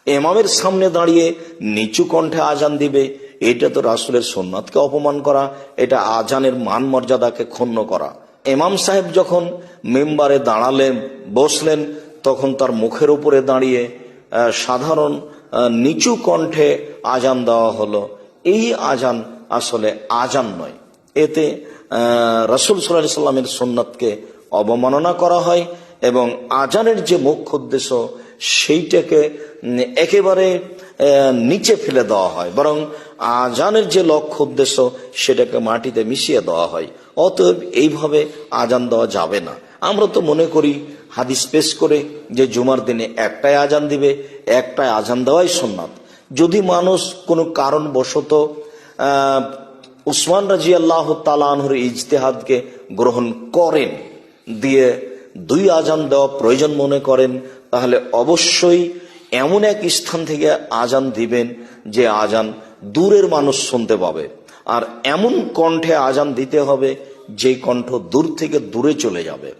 ইমামের সামনে দাঁড়িয়ে নিচু কণ্ঠে আজান দিবে, এটা তো রাসূলের সুন্নাতকে অপমান করা, এটা আজানের মান মর্যাদাকে ক্ষুণ্ণ করা। ইমাম সাহেব যখন মেম্বারে দাঁড়ালেন, বসলেন, তখন তার মুখের উপরে দাঁড়িয়ে সাধারণ নিচু কণ্ঠে আজান দেওয়া হলো। এই আজান আসলে আজান নয়, এতে রাসূল সাল্লাল্লাহু আলাইহি সাল্লামের সুন্নাতকে অবমাননা করা হয় এবং আজানের যে মুখ্য উদ্দেশ্য সেইটাকে একেবারে নিচে ফেলে দেওয়া হয়, বরং আজানের যে লক্ষ্য উদ্দেশ্য সেটাকে মাটিতে মিশিয়ে দেওয়া হয়। অতএব এইভাবে আজান দেওয়া যাবে না। আমরা তো মনে করি হাদিস পেশ করে যে জুমার দিনে একটাই আজান দিবে, একটাই আজান দেওয়াই সুন্নাত। যদি মানুষ কোনো কারণবশত উসমান রাদিয়াল্লাহু তাআলা আনহুর ইজতিহাদকে গ্রহণ করেন, দিয়ে দুই আজান দেওয়া প্রয়োজন মনে করেন, তাহলে অবশ্যই এমন এক স্থান থেকে আজান দিবেন যে আজান দূরের মানুষ শুনতে পাবে, আর এমন কণ্ঠে আজান দিতে হবে যে কণ্ঠ দূর থেকে দূরে চলে যাবে।